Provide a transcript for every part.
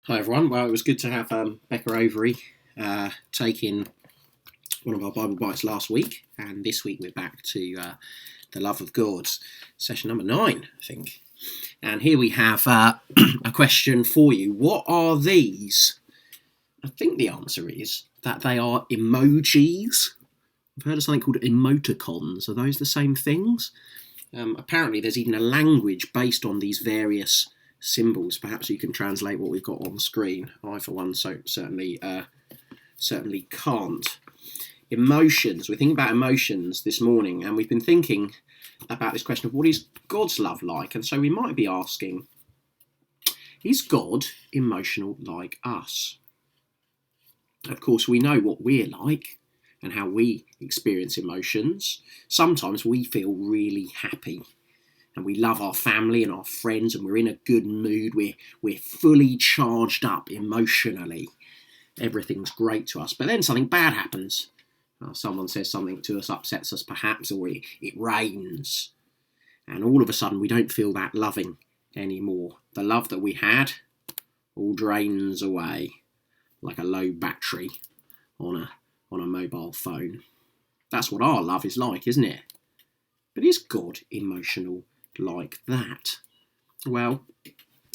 Hi everyone. Well, it was good to have Becca Overy taking one of our Bible Bites last week, and this week we're back to the love of God, session number 9, I think. And here we have a question for you. What are these? I think the answer is that they are emojis. I've heard of something called emoticons. Are those the same things? Apparently there's even a language based on these various symbols. Perhaps you can translate what we've got on screen. I, for one, certainly can't. Emotions. We're thinking about emotions this morning, and we've been thinking about this question of what is God's love like? And so we might be asking, is God emotional like us? Of course, we know what we're like and how we experience emotions. Sometimes we feel really happy and we love our family and our friends, and we're in a good mood. We're fully charged up emotionally. Everything's great to us. But then something bad happens. Someone says something to us, upsets us perhaps, or it rains. And all of a sudden we don't feel that loving anymore. The love that we had all drains away like a low battery on a mobile phone. That's what our love is like, isn't it? But is God emotional like that? Well,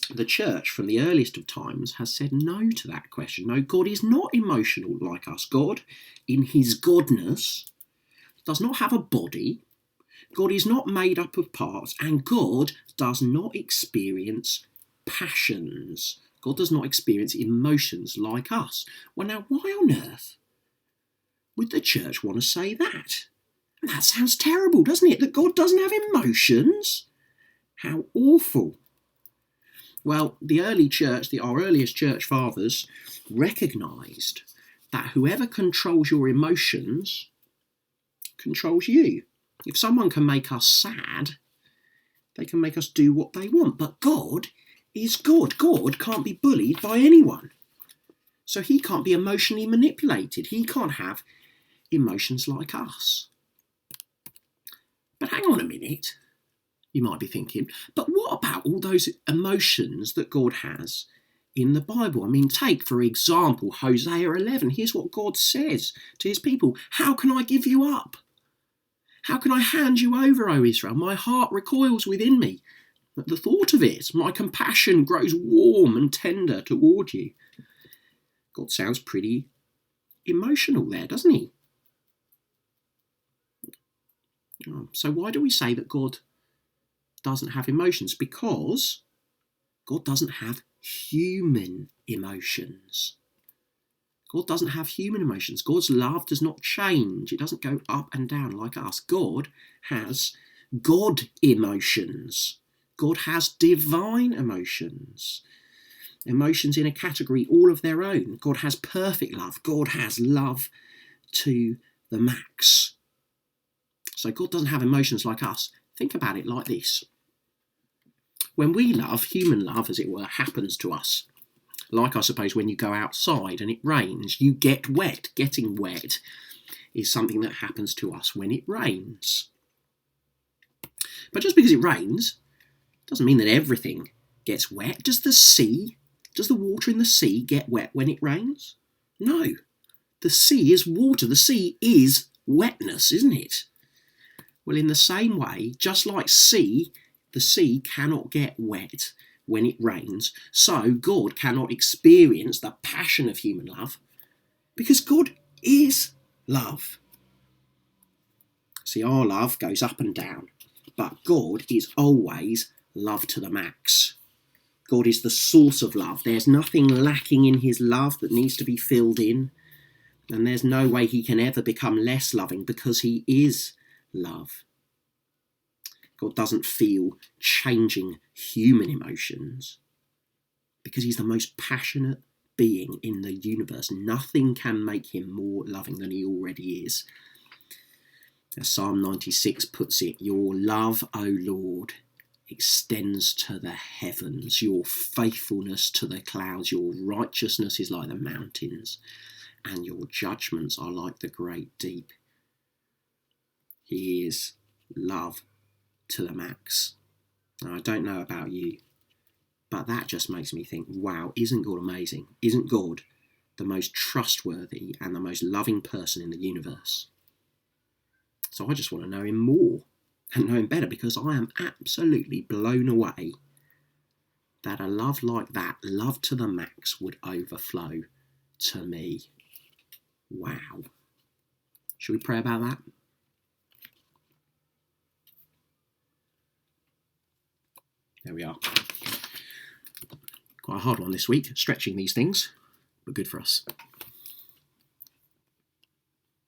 the church from the earliest of times has said no to that question. No, God is not emotional like us. God, in his godness, does not have a body. God is not made up of parts, and God does not experience passions. God does not experience emotions like us. Well, now, why on earth would the church want to say that? That sounds terrible, doesn't it? That God doesn't have emotions? How awful. Well, the early church, our earliest church fathers, recognised that whoever controls your emotions controls you. If someone can make us sad, they can make us do what they want. But God is God. God can't be bullied by anyone. So he can't be emotionally manipulated. He can't have emotions like us. But hang on a minute, you might be thinking, but what about all those emotions that God has in the Bible? I mean, take, for example, Hosea 11. Here's what God says to his people. How can I give you up? How can I hand you over, O Israel? My heart recoils within me at the thought of it. My compassion grows warm and tender toward you. God sounds pretty emotional there, doesn't he? So why do we say that God doesn't have emotions? Because God doesn't have human emotions. God doesn't have human emotions. God's love does not change. It doesn't go up and down like us. God has God emotions. God has divine emotions. Emotions in a category all of their own. God has perfect love. God has love to the max. So God doesn't have emotions like us. Think about it like this. When we love, human love, as it were, happens to us. Like, I suppose, when you go outside and it rains, you get wet. Getting wet is something that happens to us when it rains. But just because it rains doesn't mean that everything gets wet. Does the water in the sea get wet when it rains? No. The sea is water. The sea is wetness, isn't it? Well, in the same way, just like the sea cannot get wet when it rains, so God cannot experience the passion of human love because God is love. See, our love goes up and down, but God is always love to the max. God is the source of love. There's nothing lacking in his love that needs to be filled in, and there's no way he can ever become less loving because he is love. God doesn't feel changing human emotions because he's the most passionate being in the universe. Nothing can make him more loving than he already is. As Psalm 96 puts it, your love, O Lord, extends to the heavens, your faithfulness to the clouds, your righteousness is like the mountains, and your judgments are like the great deep. He is love to the max. Now, I don't know about you, But that just makes me think, wow, isn't God amazing? Isn't God the most trustworthy and the most loving person in the universe? So I just want to know him more and know him better, because I am absolutely blown away that a love like that, love to the max, would overflow to me. Wow. Should we pray about that? There we are. Quite a hard one this week, stretching these things, but good for us.